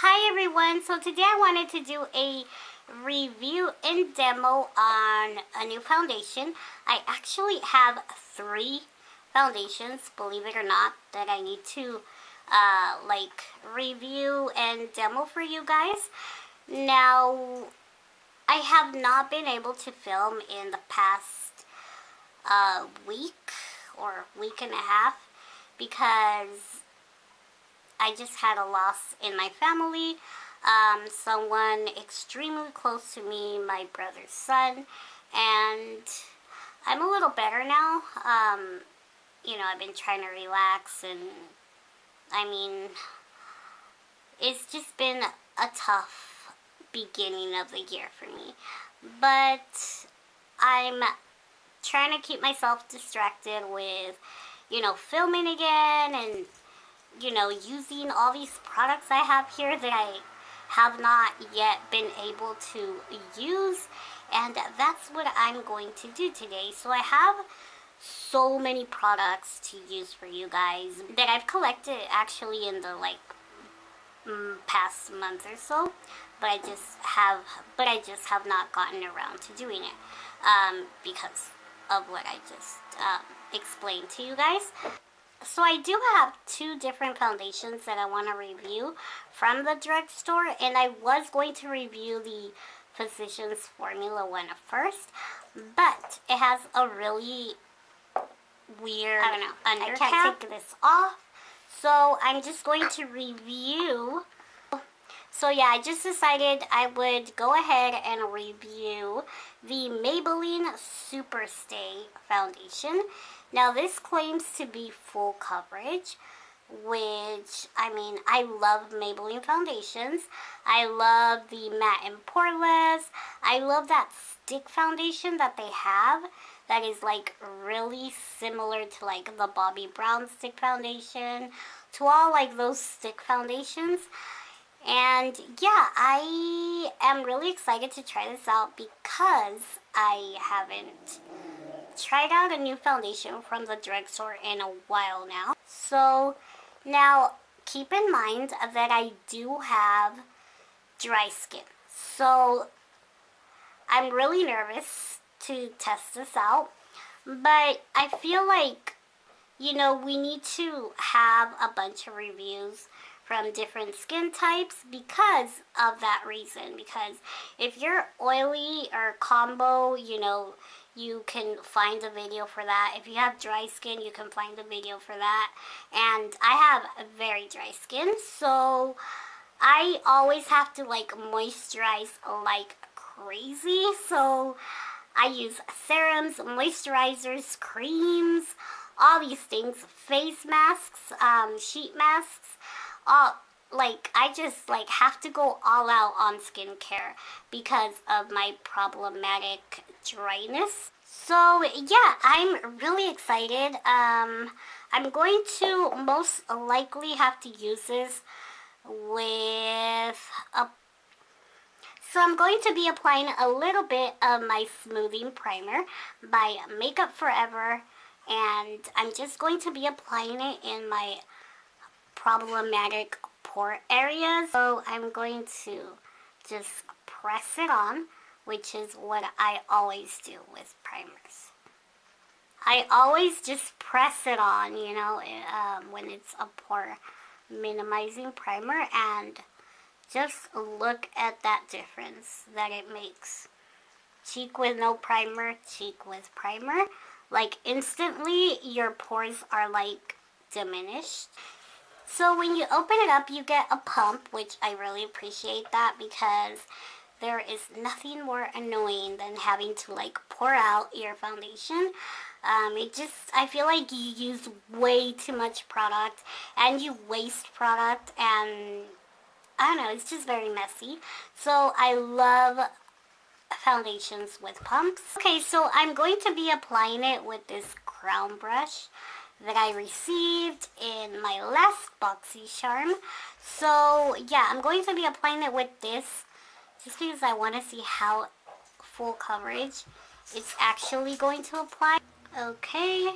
Hi everyone, so today I wanted to do a review and demo on a new foundation. I actually have 3 foundations, believe it or not, that I need to review and demo for you guys. Now, I have not been able to film in the past week or week and a half because I just had a loss in my family. Someone extremely close to me, my brother's son, and I'm a little better now. I've been trying to relax, and it's just been a tough beginning of the year for me. But I'm trying to keep myself distracted with, filming again and using all these products I have here that I have not yet been able to use, and that's what I'm going to do today. So I have so many products to use for you guys that I've collected actually in the past month or so, but I just have not gotten around to doing it because of what I just explained to you guys. So I do have 2 different foundations that I want to review from the drugstore, and I was going to review the Physicians Formula one first, but it has a really weird, undercap. I can't take this off, so I'm just going to review. So yeah, I just decided I would go ahead and review the Maybelline Superstay foundation. Now this claims to be full coverage, which, I love Maybelline foundations. I love the matte and poreless. I love that stick foundation that they have that is really similar to the Bobbi Brown stick foundation, to all those stick foundations. And yeah, I am really excited to try this out because I haven't tried out a new foundation from the drugstore in a while now. So now keep in mind that I do have dry skin. So I'm really nervous to test this out, but I feel we need to have a bunch of reviews from different skin types because of that reason. Because if you're oily or combo, you can find a video for that. If you have dry skin, you can find a video for that. And I have very dry skin, so I always have to moisturize like crazy. So I use serums, moisturizers, creams, all these things, face masks, sheet masks. I just have to go all out on skincare because of my problematic dryness. So yeah, I'm really excited. I'm going to most likely have to use this with a... So I'm going to be applying a little bit of my smoothing primer by Makeup Forever, and I'm just going to be applying it in my problematic pore areas. So I'm going to just press it on, which is what I always do with primers. I always just press it on, when it's a pore minimizing primer, and just look at that difference that it makes. Cheek with no primer, cheek with primer. Instantly your pores are diminished. So when you open it up, you get a pump, which I really appreciate that because there is nothing more annoying than having to pour out your foundation. I feel like you use way too much product and you waste product, and I don't know, it's just very messy. So I love foundations with pumps. Okay, so I'm going to be applying it with this crown brush that I received in my last Boxy Charm. So yeah, I'm going to be applying it with this just because I want to see how full coverage it's actually going to apply. Okay,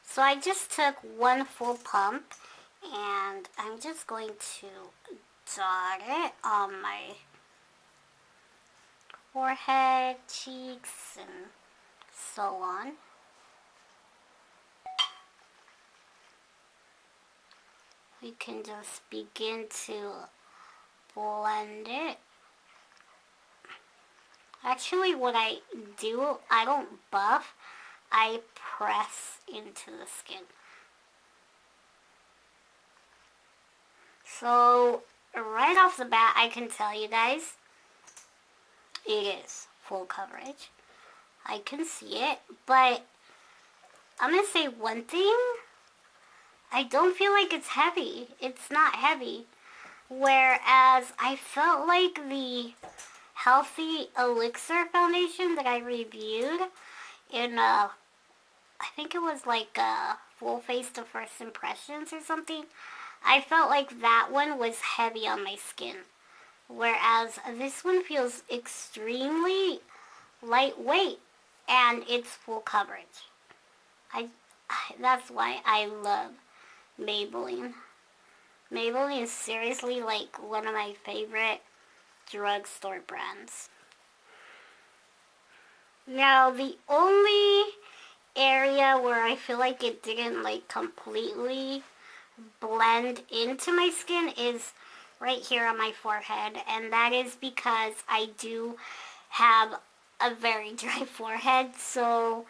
so I just took one full pump And I'm just going to dot it on my forehead, cheeks, and so on. We can just begin to blend it. Actually, what I do, I don't buff, I press into the skin. So, right off the bat, I can tell you guys, it is full coverage. I can see it, but I'm going to say one thing. I don't feel like it's heavy. It's not heavy. Whereas I felt like the Healthy Elixir foundation that I reviewed in, I think it was like Full Face to First Impressions or something. I felt like that one was heavy on my skin. Whereas this one feels extremely lightweight and it's full coverage. That's why I love Maybelline. Maybelline is seriously like one of my favorite drugstore brands. Now, the only area where I feel like it didn't like completely blend into my skin is right here on my forehead, and that is because I do have a very dry forehead. So,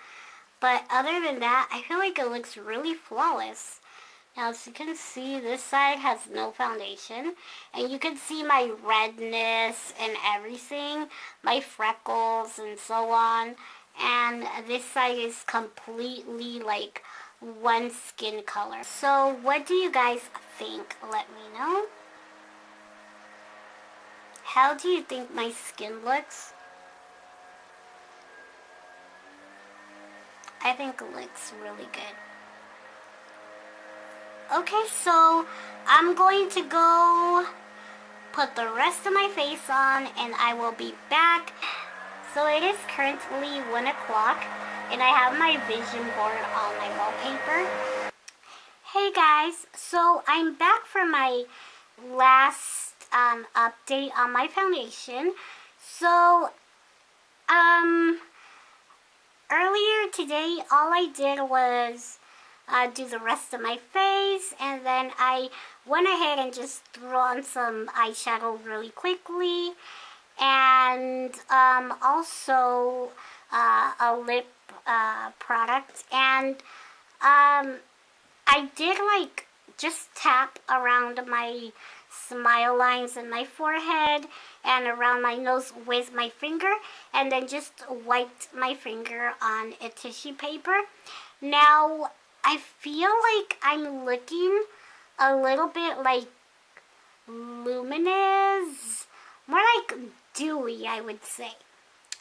but other than that, I feel like it looks really flawless. Now, as you can see, this side has no foundation, and you can see my redness and everything, my freckles and so on, and this side is completely like one skin color. So what do you guys think? Let me know. How do you think my skin looks? I think it looks really good. Okay, so I'm going to go put the rest of my face on and I will be back. So it is currently 1 o'clock and I have my vision board on my wallpaper. Hey guys, so I'm back for my last update on my foundation. So earlier today all I did was do the rest of my face, and then I went ahead and just threw on some eyeshadow really quickly, and also a lip product, and I did like just tap around my smile lines in my forehead and around my nose with my finger, and then just wiped my finger on a tissue paper. Now, I feel like I'm looking a little bit like luminous, more like dewy, I would say.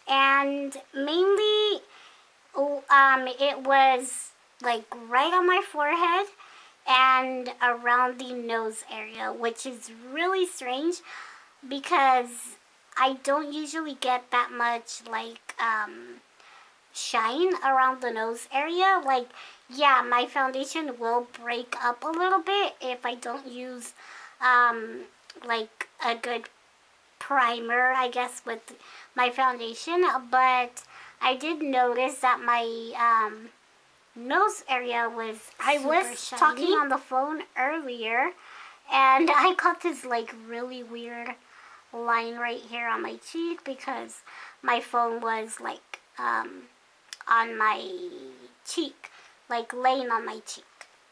And mainly, it was like right on my forehead and around the nose area, which is really strange because I don't usually get that much like shine around the nose area. Like, yeah, my foundation will break up a little bit if I don't use like a good primer, I guess, with my foundation. But I did notice that my nose area was shiny. Talking on the phone earlier and I got this like really weird line right here on my cheek because my phone was like on my cheek, like laying on my cheek.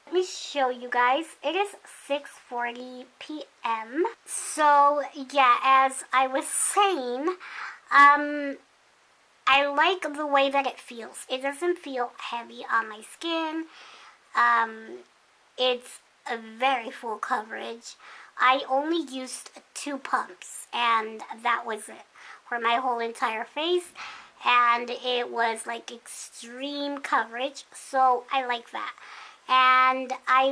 Let me show you guys. It is 6:40 p.m. So yeah, as I was saying, I like the way that it feels. It doesn't feel heavy on my skin. It's a very full coverage. I only used 2 pumps and that was it for my whole entire face. And it was like extreme coverage, so I like that. And I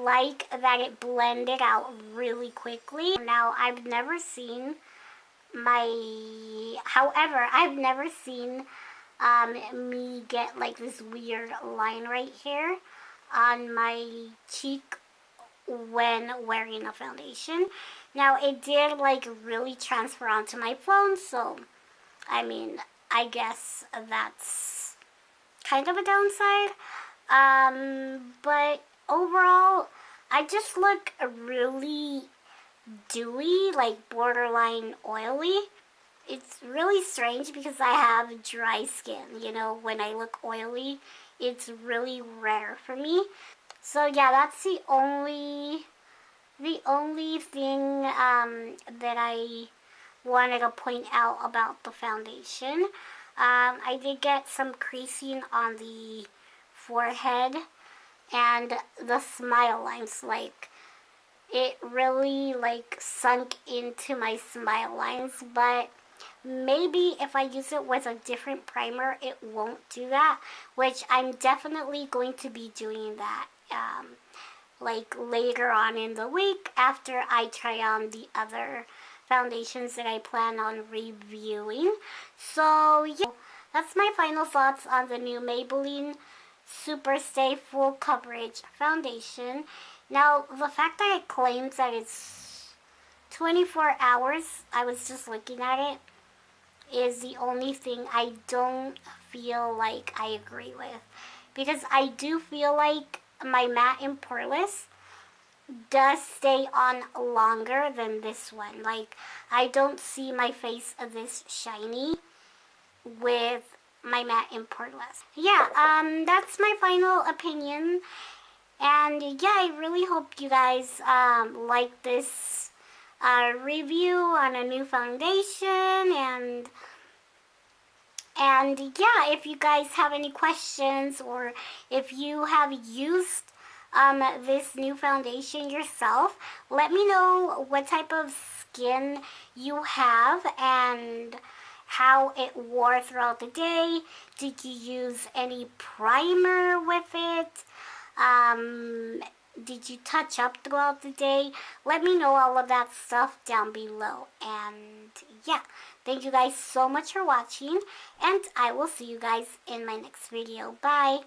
like that it blended out really quickly. Now, I've never seen me get like this weird line right here on my cheek when wearing a foundation. Now, it did like really transfer onto my phone, so I mean, I guess that's kind of a downside. But overall, I just look really dewy, like borderline oily. It's really strange because I have dry skin. You know, when I look oily, it's really rare for me. So yeah, that's the only thing that I wanted to point out about the foundation. I did get some creasing on the forehead and the smile lines. Like, it really like sunk into my smile lines, but maybe if I use it with a different primer, it won't do that, which I'm definitely going to be doing that like later on in the week after I try on the other foundations that I plan on reviewing. So yeah, that's my final thoughts on the new Maybelline Superstay Full Coverage Foundation. Now, the fact that it claims that it's 24 hours, I was just looking at it, is the only thing I don't feel like I agree with. Because I do feel like my matte and poreless does stay on longer than this one. Like, I don't see my face this shiny with my matte and poreless. Yeah, that's my final opinion. And yeah, I really hope you guys like this review on a new foundation. And yeah, if you guys have any questions or if you have used this new foundation yourself, let me know what type of skin you have and how it wore throughout the day. Did you use any primer with it? Did you touch up throughout the day? Let me know all of that stuff down below. And yeah, thank you guys so much for watching, and I will see you guys in my next video. Bye!